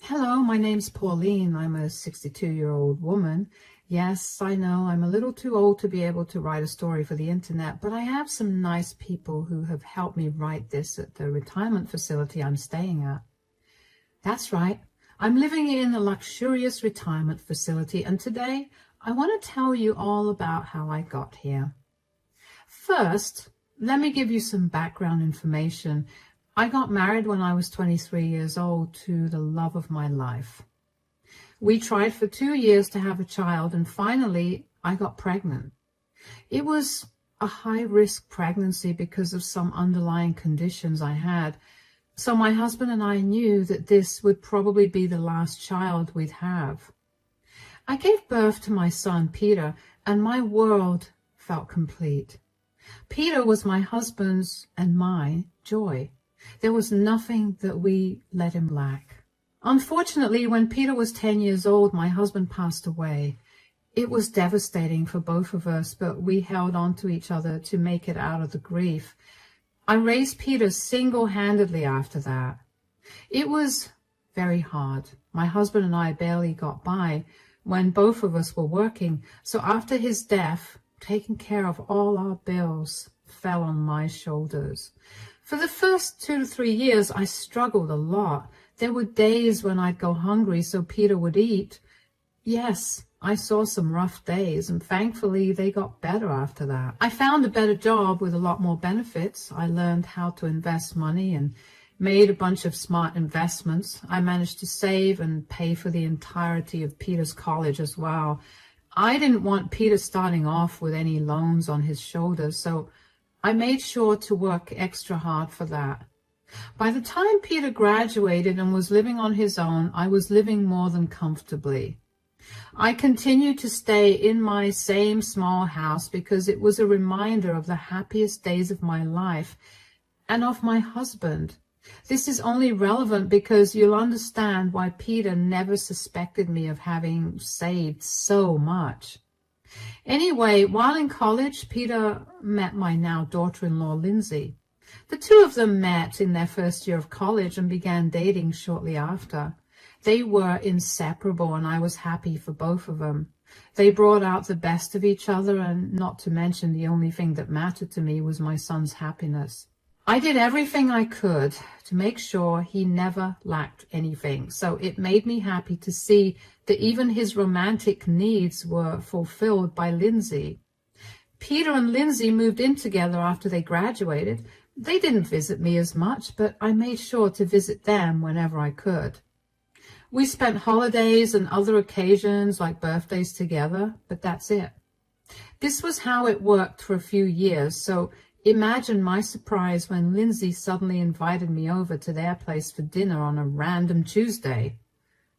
Hello, my name's Pauline. I'm a 62-year-old woman. Yes, I know I'm a little too old to be able to write a story for the internet, but I have some nice people who have helped me write this at the retirement facility I'm staying at. That's right. I'm living in a luxurious retirement facility, and today I want to tell you all about how I got here. First, let me give you some background information. I got married when I was 23 years old to the love of my life. We tried for 2 years to have a child, and finally I got pregnant. It was a high-risk pregnancy because of some underlying conditions I had. So my husband and I knew that this would probably be the last child we'd have. I gave birth to my son, Peter, and my world felt complete. Peter was my husband's and my joy. There was nothing that we let him lack. Unfortunately, when Peter was 10 years old, my husband passed away. It was devastating for both of us, but we held on to each other to make it out of the grief. I raised Peter single-handedly after that. It was very hard. My husband and I barely got by when both of us were working, so after his death, taking care of all our bills fell on my shoulders. For the first 2 to 3 years, I struggled a lot. There were days when I'd go hungry so Peter would eat. Yes, I saw some rough days, and thankfully they got better after that. I found a better job with a lot more benefits. I learned how to invest money and made a bunch of smart investments. I managed to save and pay for the entirety of Peter's college as well. I didn't want Peter starting off with any loans on his shoulders, so I made sure to work extra hard for that. By the time Peter graduated and was living on his own, I was living more than comfortably. I continued to stay in my same small house because it was a reminder of the happiest days of my life and of my husband. This is only relevant because you'll understand why Peter never suspected me of having saved so much. Anyway, while in college, Peter met my now daughter-in-law, Lindsay. The two of them met in their first year of college and began dating shortly after. They were inseparable, and I was happy for both of them. They brought out the best of each other, and not to mention the only thing that mattered to me was my son's happiness. I did everything I could to make sure he never lacked anything, so it made me happy to see that even his romantic needs were fulfilled by Lindsay. Peter and Lindsay moved in together after they graduated. They didn't visit me as much, but I made sure to visit them whenever I could. We spent holidays and other occasions like birthdays together, but that's it. This was how it worked for a few years, so imagine my surprise when Lindsay suddenly invited me over to their place for dinner on a random Tuesday.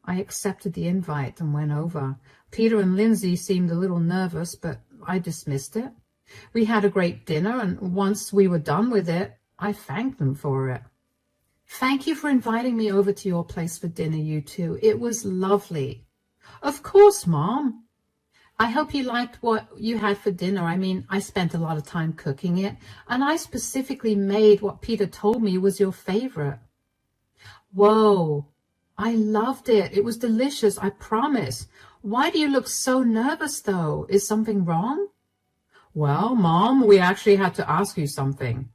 I accepted the invite and went over. Peter and Lindsay seemed a little nervous, but I dismissed it. We had a great dinner, and once we were done with it, I thanked them for it. Thank you for inviting me over to your place for dinner, you two. It was lovely. Of course, Mom. I hope you liked what you had for dinner. I mean, I spent a lot of time cooking it, and I specifically made what Peter told me was your favorite. Whoa, I loved it. It was delicious, I promise. Why do you look so nervous, though? Is something wrong? Well, Mom, we actually had to ask you something.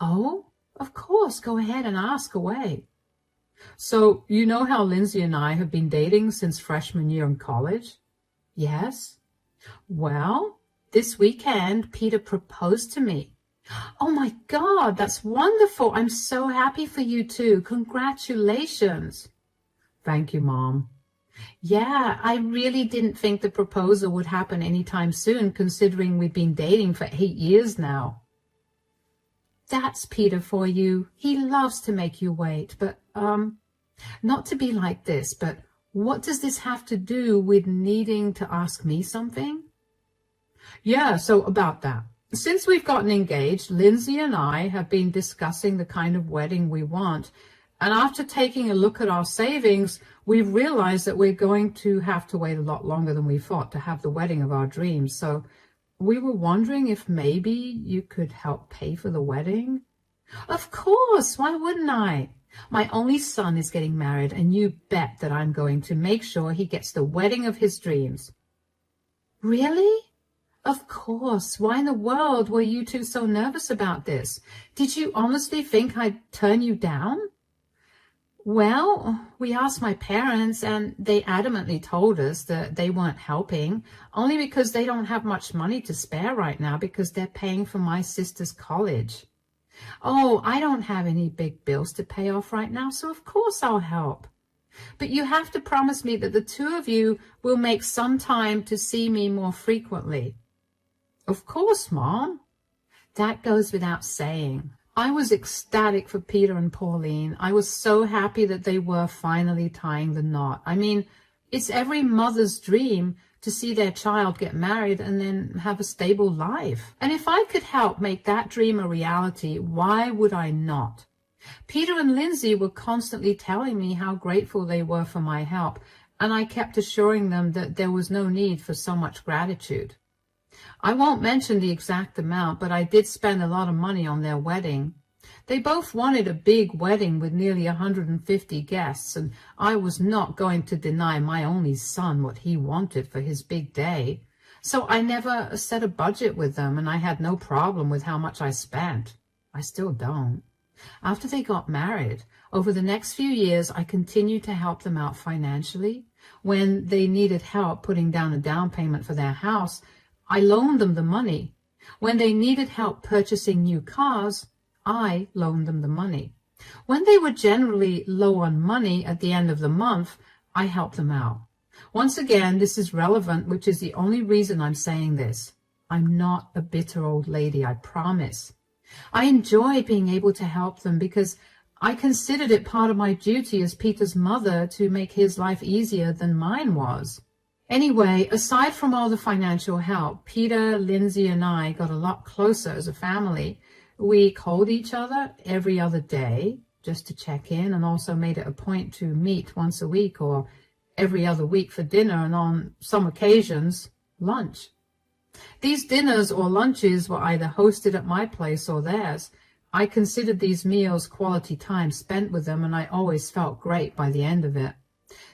Oh, of course. Go ahead and ask away. So, you know how Lindsay and I have been dating since freshman year in college? Yes. Well, this weekend, Peter proposed to me. Oh my God, that's wonderful. I'm so happy for you two. Congratulations. Thank you, Mom. Yeah, I really didn't think the proposal would happen anytime soon, considering we've been dating for 8 years now. That's Peter for you. He loves to make you wait, but, not to be like this, but what does this have to do with needing to ask me something? Yeah, so about that. Since we've gotten engaged, Lindsay and I have been discussing the kind of wedding we want. And after taking a look at our savings, we've realized that we're going to have to wait a lot longer than we thought to have the wedding of our dreams. So we were wondering if maybe you could help pay for the wedding. Of course, why wouldn't I? My only son is getting married, and you bet that I'm going to make sure he gets the wedding of his dreams. Really? Of course. Why in the world were you two so nervous about this? Did you honestly think I'd turn you down? Well, we asked my parents, and they adamantly told us that they weren't helping, only because they don't have much money to spare right now because they're paying for my sister's college. Oh, I don't have any big bills to pay off right now, so of course I'll help. But you have to promise me that the two of you will make some time to see me more frequently. Of course, Mom. That goes without saying. I was ecstatic for Peter and Pauline. I was so happy that they were finally tying the knot. I mean, it's every mother's dream to see their child get married and then have a stable life. And if I could help make that dream a reality, why would I not? Peter and Lindsay were constantly telling me how grateful they were for my help, and I kept assuring them that there was no need for so much gratitude. I won't mention the exact amount, but I did spend a lot of money on their wedding. They both wanted a big wedding with nearly 150 guests, and I was not going to deny my only son what he wanted for his big day. So I never set a budget with them, and I had no problem with how much I spent. I still don't. After they got married, over the next few years, I continued to help them out financially. When they needed help putting down a down payment for their house, I loaned them the money. When they needed help purchasing new cars, I loaned them the money. When they were generally low on money at the end of the month, I helped them out. Once again, this is relevant, which is the only reason I'm saying this. I'm not a bitter old lady, I promise. I enjoy being able to help them because I considered it part of my duty as Peter's mother to make his life easier than mine was. Anyway, aside from all the financial help, Peter, Lindsay, and I got a lot closer as a family. We called each other every other day just to check in, and also made it a point to meet once a week or every other week for dinner, and on some occasions, lunch. These dinners or lunches were either hosted at my place or theirs. I considered these meals quality time spent with them, and I always felt great by the end of it.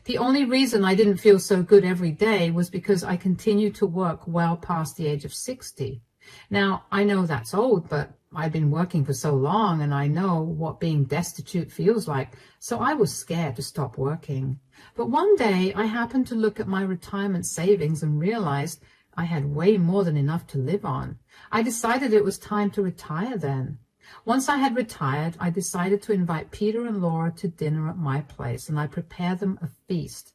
The only reason I didn't feel so good every day was because I continued to work well past the age of 60. Now, I know that's old, but I've been working for so long, and I know what being destitute feels like, so I was scared to stop working. But one day, I happened to look at my retirement savings and realized I had way more than enough to live on. I decided it was time to retire then. Once I had retired, I decided to invite Peter and Laura to dinner at my place, and I prepared them a feast.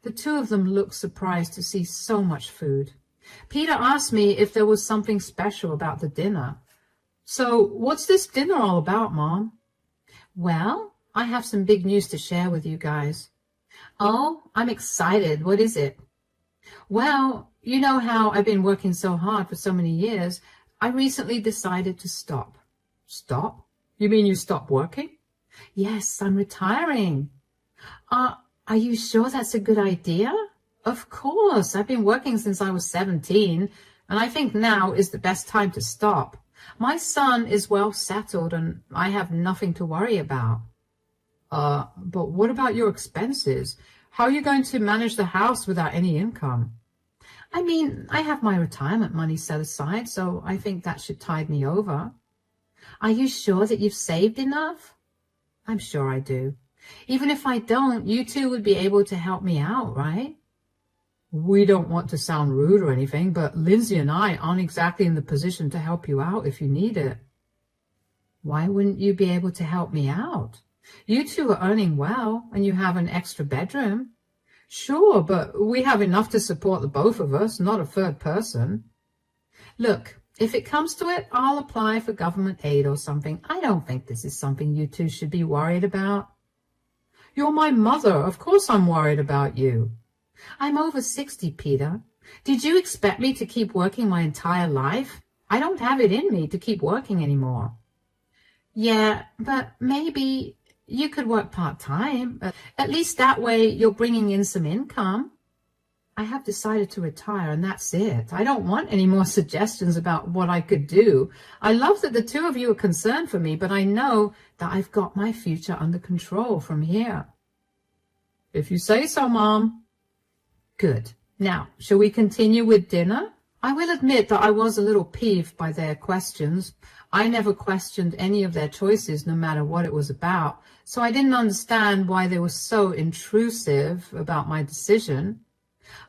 The two of them looked surprised to see so much food. Peter asked me if there was something special about the dinner. So, what's this dinner all about, Mom? Well, I have some big news to share with you guys. Oh, I'm excited. What is it? Well, you know how I've been working so hard for so many years. I recently decided to stop. Stop? You mean you stop working? Yes, I'm retiring. Are you sure that's a good idea? Of course. I've been working since I was 17, and I think now is the best time to stop. My son is well settled, and I have nothing to worry about. But what about your expenses? How are you going to manage the house without any income? I mean, I have my retirement money set aside, so I think that should tide me over. Are you sure that you've saved enough? I'm sure I do. Even if I don't, you two would be able to help me out, right? We don't want to sound rude or anything, but Lindsay and I aren't exactly in the position to help you out if you need it. Why wouldn't you be able to help me out? You two are earning well, and you have an extra bedroom. Sure, but we have enough to support the both of us, not a third person. Look, if it comes to it, I'll apply for government aid or something. I don't think this is something you two should be worried about. You're my mother. Of course I'm worried about you. I'm over 60, Peter. Did you expect me to keep working my entire life? I don't have it in me to keep working anymore. Yeah, but maybe you could work part-time. At least that way you're bringing in some income. I have decided to retire and that's it. I don't want any more suggestions about what I could do. I love that the two of you are concerned for me, but I know that I've got my future under control from here. If you say so, Mom. Good. Now, shall we continue with dinner? I will admit that I was a little peeved by their questions. I never questioned any of their choices, no matter what it was about, so I didn't understand why they were so intrusive about my decision.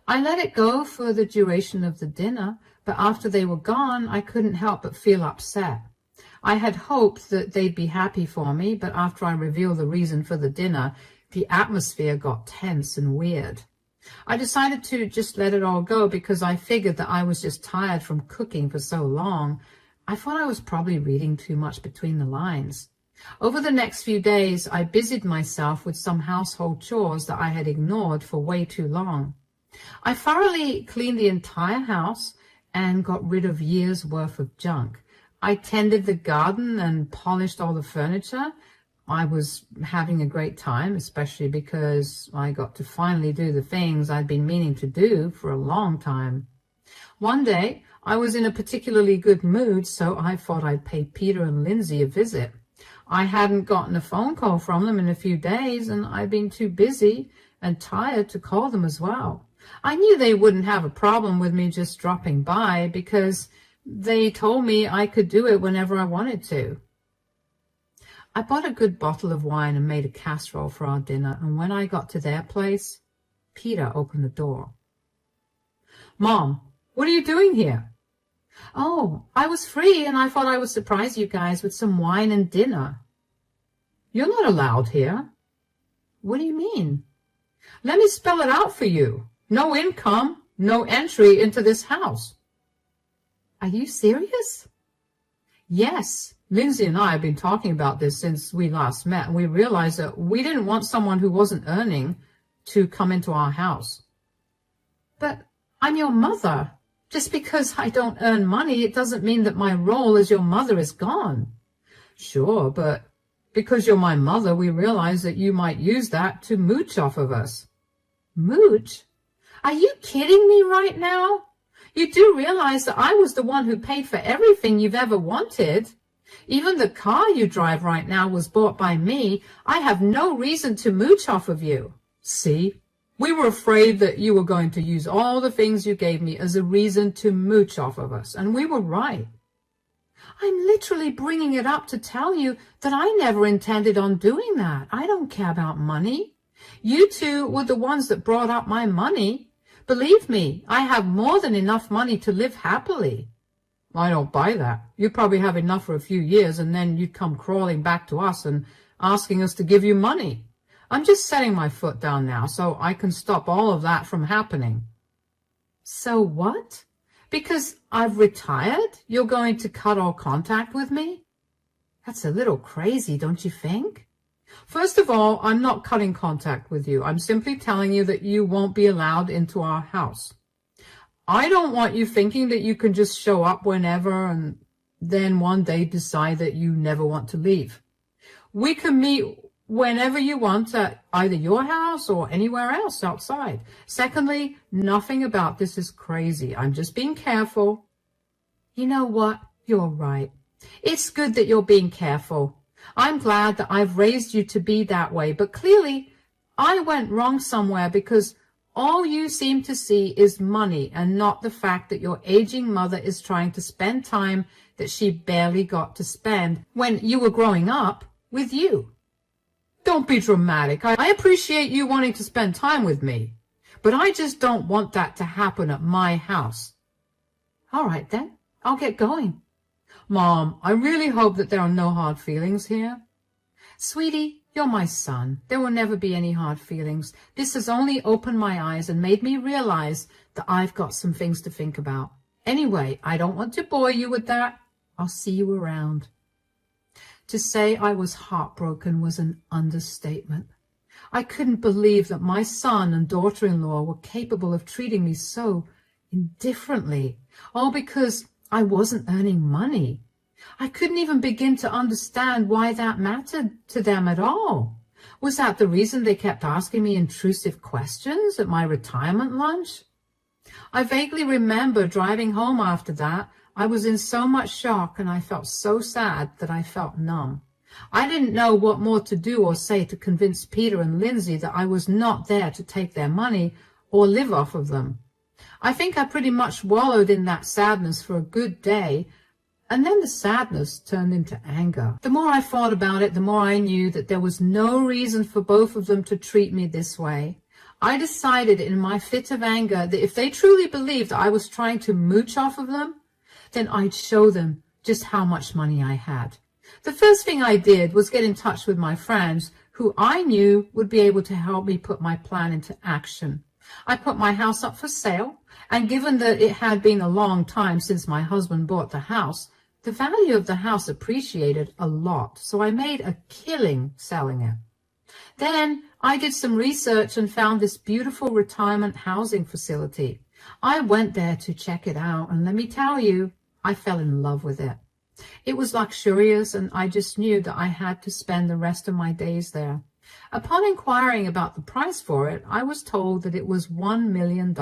I let it go for the duration of the dinner, but after they were gone, I couldn't help but feel upset. I had hoped that they'd be happy for me, but after I revealed the reason for the dinner, the atmosphere got tense and weird. I decided to just let it all go because I figured that I was just tired from cooking for so long. I thought I was probably reading too much between the lines. Over the next few days, I busied myself with some household chores that I had ignored for way too long. I thoroughly cleaned the entire house and got rid of years' worth of junk. I tended the garden and polished all the furniture. I was having a great time, especially because I got to finally do the things I'd been meaning to do for a long time. One day, I was in a particularly good mood, so I thought I'd pay Peter and Lindsay a visit. I hadn't gotten a phone call from them in a few days, and I'd been too busy and tired to call them as well. I knew they wouldn't have a problem with me just dropping by because they told me I could do it whenever I wanted to. I bought a good bottle of wine and made a casserole for our dinner, and when I got to their place, Peter opened the door. Mom, what are you doing here? Oh, I was free and I thought I would surprise you guys with some wine and dinner. You're not allowed here. What do you mean? Let me spell it out for you. No income, no entry into this house. Are you serious? Yes. Lindsay and I have been talking about this since we last met, and we realized that we didn't want someone who wasn't earning to come into our house. But I'm your mother. Just because I don't earn money, it doesn't mean that my role as your mother is gone. Sure, but because you're my mother, we realize that you might use that to mooch off of us. Mooch? Are you kidding me right now? You do realize that I was the one who paid for everything you've ever wanted. Even the car you drive right now was bought by me. I have no reason to mooch off of you. See, we were afraid that you were going to use all the things you gave me as a reason to mooch off of us, and we were right. I'm literally bringing it up to tell you that I never intended on doing that. I don't care about money. You two were the ones that brought up my money. Believe me, I have more than enough money to live happily. I don't buy that. You'd probably have enough for a few years, and then you'd come crawling back to us and asking us to give you money. I'm just setting my foot down now so I can stop all of that from happening. So what? Because I've retired, you're going to cut all contact with me? That's a little crazy, don't you think? First of all, I'm not cutting contact with you. I'm simply telling you that you won't be allowed into our house. I don't want you thinking that you can just show up whenever and then one day decide that you never want to leave. We can meet whenever you want at either your house or anywhere else outside. Secondly, nothing about this is crazy. I'm just being careful. You know what? You're right. It's good that you're being careful. I'm glad that I've raised you to be that way, but clearly I went wrong somewhere because all you seem to see is money and not the fact that your aging mother is trying to spend time that she barely got to spend when you were growing up with you. Don't be dramatic. I appreciate you wanting to spend time with me, but I just don't want that to happen at my house. All right, then. I'll get going. Mom, I really hope that there are no hard feelings here. Sweetie, you're my son. There will never be any hard feelings. This has only opened my eyes and made me realize that I've got some things to think about. Anyway, I don't want to bore you with that. I'll see you around. To say I was heartbroken was an understatement. I couldn't believe that my son and daughter-in-law were capable of treating me so indifferently, all because I wasn't earning money. I couldn't even begin to understand why that mattered to them at all. Was that the reason they kept asking me intrusive questions at my retirement lunch? I vaguely remember driving home after that. I was in so much shock and I felt so sad that I felt numb. I didn't know what more to do or say to convince Peter and Lindsay that I was not there to take their money or live off of them. I think I pretty much wallowed in that sadness for a good day, and then the sadness turned into anger. The more I thought about it, the more I knew that there was no reason for both of them to treat me this way. I decided in my fit of anger that if they truly believed I was trying to mooch off of them, then I'd show them just how much money I had. The first thing I did was get in touch with my friends who I knew would be able to help me put my plan into action. I put my house up for sale, and given that it had been a long time since my husband bought the house, the value of the house appreciated a lot, so I made a killing selling it. Then I did some research and found this beautiful retirement housing facility. I went there to check it out, and let me tell you, I fell in love with it. It was luxurious, and I just knew that I had to spend the rest of my days there. Upon inquiring about the price for it, I was told that it was $1 million,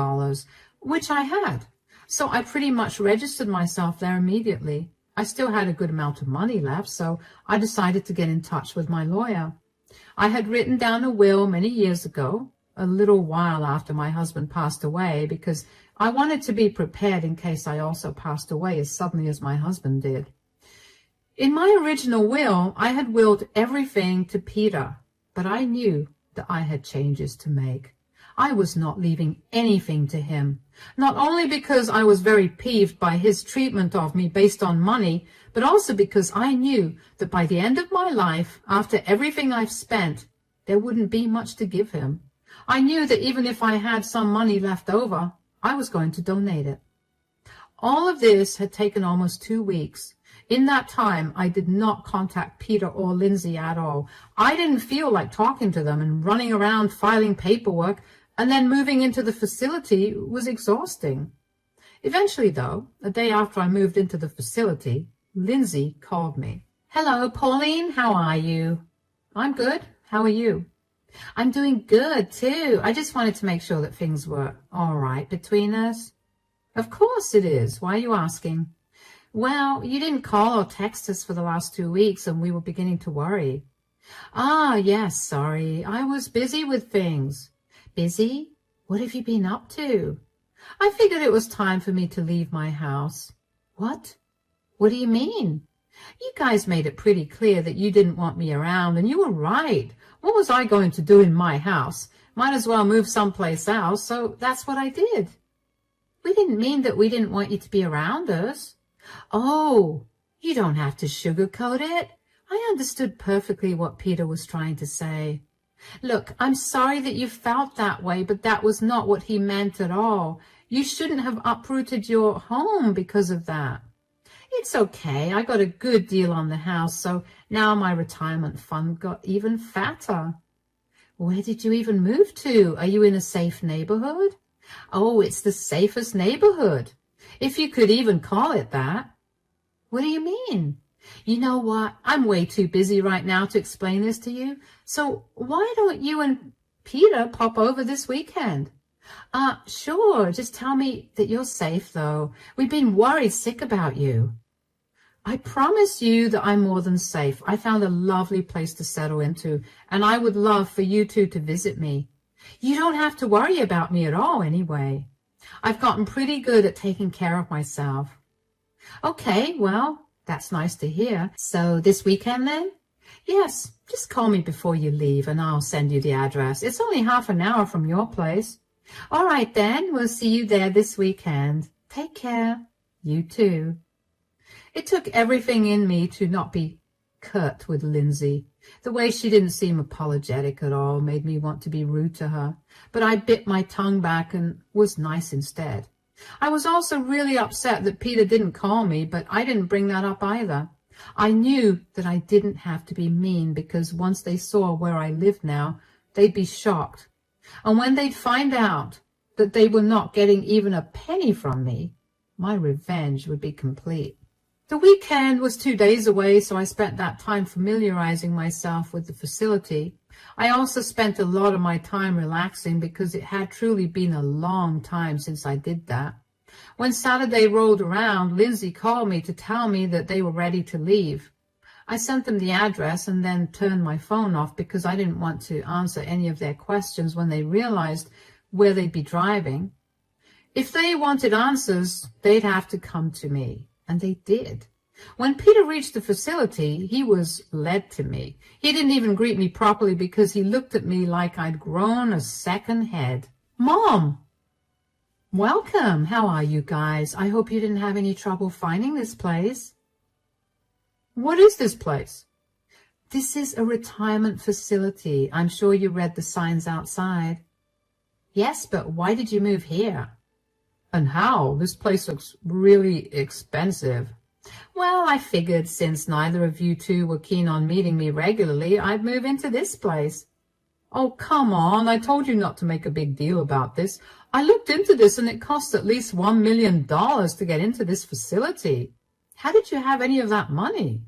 which I had. So I pretty much registered myself there immediately. I still had a good amount of money left, so I decided to get in touch with my lawyer. I had written down a will many years ago, a little while after my husband passed away, because I wanted to be prepared in case I also passed away as suddenly as my husband did. In my original will, I had willed everything to Peter, but I knew that I had changes to make. I was not leaving anything to him, not only because I was very peeved by his treatment of me based on money, but also because I knew that by the end of my life, after everything I've spent, there wouldn't be much to give him. I knew that even if I had some money left over, I was going to donate it. All of this had taken almost 2 weeks. In that time, I did not contact Peter or Lindsay at all. I didn't feel like talking to them, and running around filing paperwork and then moving into the facility was exhausting. Eventually, though, a day after I moved into the facility, Lindsay called me. "Hello, Pauline, how are you?" "I'm good. How are you?" "I'm doing good, too. I just wanted to make sure that things were all right between us." "Of course it is. Why are you asking?" "Well, you didn't call or text us for the last 2 weeks, and we were beginning to worry." "Ah, yes, sorry. I was busy with things." "Busy? What have you been up to?" "I figured it was time for me to leave my house." "What? What do you mean?" "You guys made it pretty clear that you didn't want me around, and you were right. What was I going to do in my house? Might as well move someplace else, so that's what I did." "We didn't mean that we didn't want you to be around us." "Oh, you don't have to sugarcoat it. I understood perfectly what Peter was trying to say. Look, I'm sorry that you felt that way, but that was not what he meant at all. You shouldn't have uprooted your home because of that." "It's okay. I got a good deal on the house, so now my retirement fund got even fatter." "Where did you even move to? Are you in a safe neighborhood?" "Oh, it's the safest neighborhood, if you could even call it that." "What do you mean?" "You know what? I'm way too busy right now to explain this to you. So why don't you and Peter pop over this weekend?" Sure. Just tell me that you're safe, though. We've been worried sick about you." "I promise you that I'm more than safe. I found a lovely place to settle into, and I would love for you two to visit me. You don't have to worry about me at all anyway. I've gotten pretty good at taking care of myself." "Okay, well, that's nice to hear. So this weekend then?" "Yes, just call me before you leave and I'll send you the address. It's only half an hour from your place." "All right then, we'll see you there this weekend. Take care." "You too." It took everything in me to not be curt with Lindsay. The way she didn't seem apologetic at all made me want to be rude to her, but I bit my tongue back and was nice instead. I was also really upset that Peter didn't call me, but I didn't bring that up either. I knew that I didn't have to be mean, because once they saw where I lived now, they'd be shocked. And when they'd find out that they were not getting even a penny from me, my revenge would be complete. The weekend was 2 days away, so I spent that time familiarizing myself with the facility. I also spent a lot of my time relaxing because it had truly been a long time since I did that. When Saturday rolled around, Lindsay called me to tell me that they were ready to leave. I sent them the address and then turned my phone off because I didn't want to answer any of their questions when they realized where they'd be driving. If they wanted answers, they'd have to come to me, and they did. When Peter reached the facility, he was led to me. He didn't even greet me properly because he looked at me like I'd grown a second head. Mom! Welcome. How are you guys? I hope you didn't have any trouble finding this place. What is this place? This is a retirement facility. I'm sure you read the signs outside. Yes, but why did you move here? And how? This place looks really expensive. Well, I figured since neither of you two were keen on meeting me regularly, I'd move into this place. Oh, come on. I told you not to make a big deal about this. I looked into this and it costs at least $1 million to get into this facility. How did you have any of that money?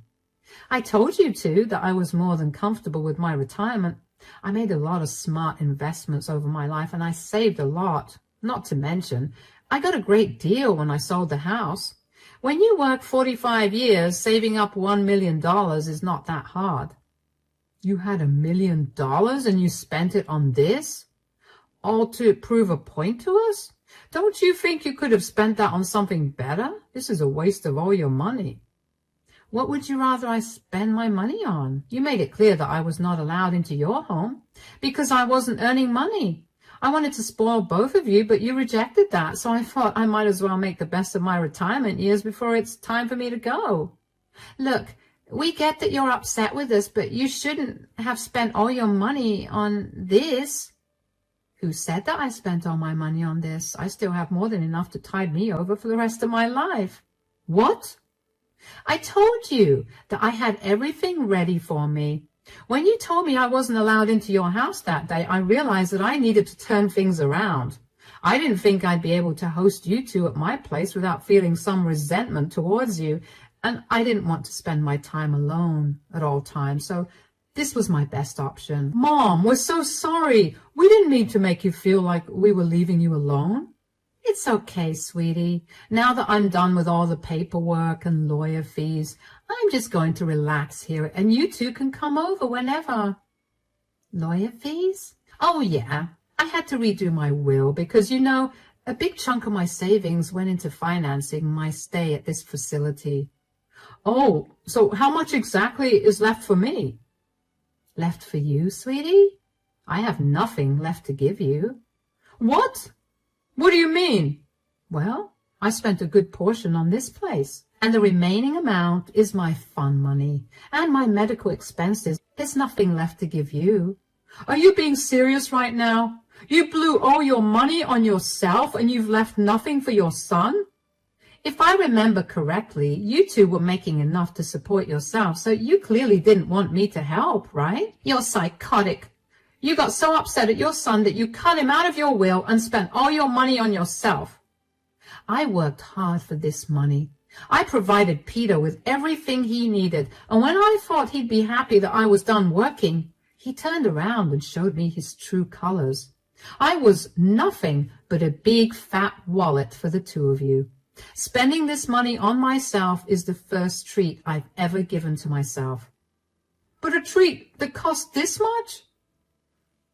I told you two that I was more than comfortable with my retirement. I made a lot of smart investments over my life and I saved a lot. Not to mention, I got a great deal when I sold the house. When you work 45 years, saving up $1 million is not that hard. You had $1 million and you spent it on this? All to prove a point to us? Don't you think you could have spent that on something better? This is a waste of all your money. What would you rather I spend my money on? You made it clear that I was not allowed into your home because I wasn't earning money. I wanted to spoil both of you, but you rejected that, so I thought I might as well make the best of my retirement years before it's time for me to go. Look, we get that you're upset with us, but you shouldn't have spent all your money on this. Who said that I spent all my money on this? I still have more than enough to tide me over for the rest of my life. What? I told you that I had everything ready for me. When you told me I wasn't allowed into your house that day, I realized that I needed to turn things around. I didn't think I'd be able to host you two at my place without feeling some resentment towards you, and I didn't want to spend my time alone at all times, so this was my best option. Mom, we're so sorry. We didn't mean to make you feel like we were leaving you alone. It's okay, sweetie. Now that I'm done with all the paperwork and lawyer fees, I'm just going to relax here and you two can come over whenever. Lawyer fees? Oh, yeah. I had to redo my will because, you know, a big chunk of my savings went into financing my stay at this facility. Oh, so how much exactly is left for me? Left for you, sweetie? I have nothing left to give you. What? What do you mean? Well, I spent a good portion on this place, and the remaining amount is my fun money and my medical expenses. There's nothing left to give you. Are you being serious right now? You blew all your money on yourself and you've left nothing for your son? If I remember correctly, you two were making enough to support yourself, so you clearly didn't want me to help, right? You're psychotic. You got so upset at your son that you cut him out of your will and spent all your money on yourself. I worked hard for this money. I provided Peter with everything he needed, and when I thought he'd be happy that I was done working, he turned around and showed me his true colors. I was nothing but a big fat wallet for the two of you. Spending this money on myself is the first treat I've ever given to myself. But a treat that cost this much?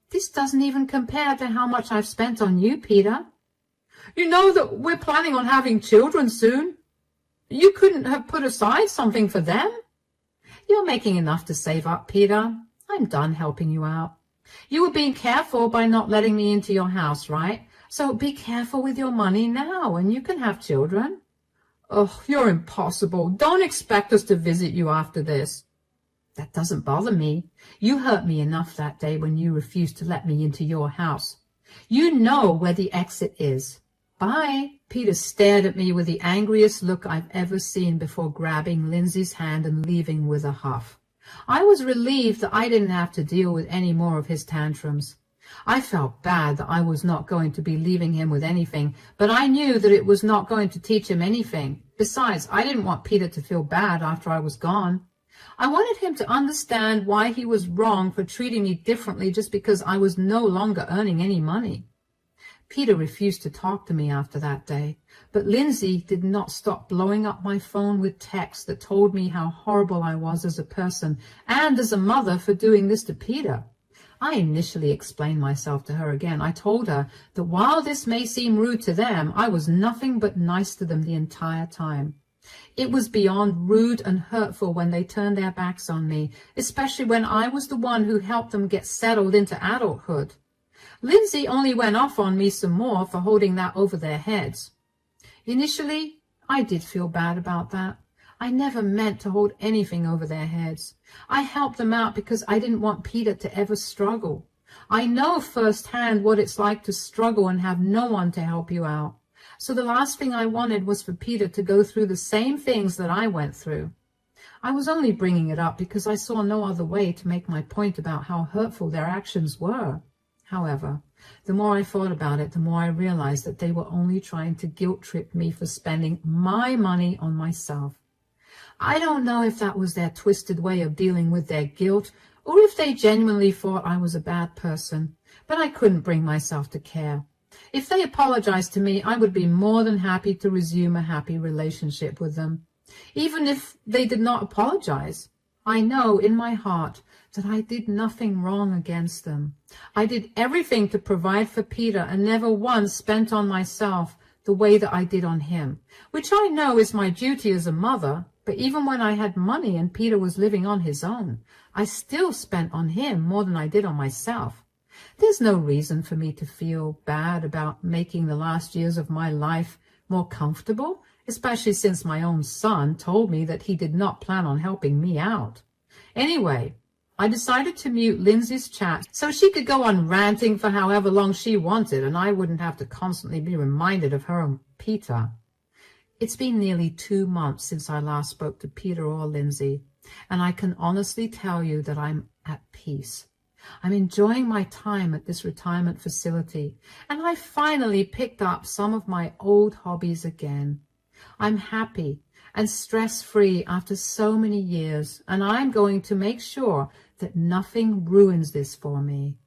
This doesn't even compare to how much I've spent on you, Peter. You know that we're planning on having children soon. You couldn't have put aside something for them. You're making enough to save up, Peter. I'm done helping you out. You were being careful by not letting me into your house, right? So be careful with your money now, and you can have children. Oh, you're impossible. Don't expect us to visit you after this. That doesn't bother me. You hurt me enough that day when you refused to let me into your house. You know where the exit is. Bye. Peter stared at me with the angriest look I've ever seen before grabbing Lindsay's hand and leaving with a huff. I was relieved that I didn't have to deal with any more of his tantrums. I felt bad that I was not going to be leaving him with anything, but I knew that it was not going to teach him anything. Besides, I didn't want Peter to feel bad after I was gone. I wanted him to understand why he was wrong for treating me differently just because I was no longer earning any money. Peter refused to talk to me after that day, but Lindsay did not stop blowing up my phone with texts that told me how horrible I was as a person and as a mother for doing this to Peter. I initially explained myself to her again. I told her that while this may seem rude to them, I was nothing but nice to them the entire time. It was beyond rude and hurtful when they turned their backs on me, especially when I was the one who helped them get settled into adulthood. Lindsay only went off on me some more for holding that over their heads. Initially, I did feel bad about that. I never meant to hold anything over their heads. I helped them out because I didn't want Peter to ever struggle. I know firsthand what it's like to struggle and have no one to help you out. So the last thing I wanted was for Peter to go through the same things that I went through. I was only bringing it up because I saw no other way to make my point about how hurtful their actions were. However, the more I thought about it, the more I realized that they were only trying to guilt-trip me for spending my money on myself. I don't know if that was their twisted way of dealing with their guilt, or if they genuinely thought I was a bad person, but I couldn't bring myself to care. If they apologized to me, I would be more than happy to resume a happy relationship with them. Even if they did not apologize, I know in my heart that I did nothing wrong against them. I did everything to provide for Peter and never once spent on myself the way that I did on him, which I know is my duty as a mother. But even when I had money and Peter was living on his own, I still spent on him more than I did on myself. There's no reason for me to feel bad about making the last years of my life more comfortable, especially since my own son told me that he did not plan on helping me out. Anyway, I decided to mute Lindsay's chat so she could go on ranting for however long she wanted and I wouldn't have to constantly be reminded of her and Peter. It's been nearly 2 months since I last spoke to Peter or Lindsay, and I can honestly tell you that I'm at peace. I'm enjoying my time at this retirement facility, and I finally picked up some of my old hobbies again. I'm happy and stress-free after so many years, and I'm going to make sure that nothing ruins this for me.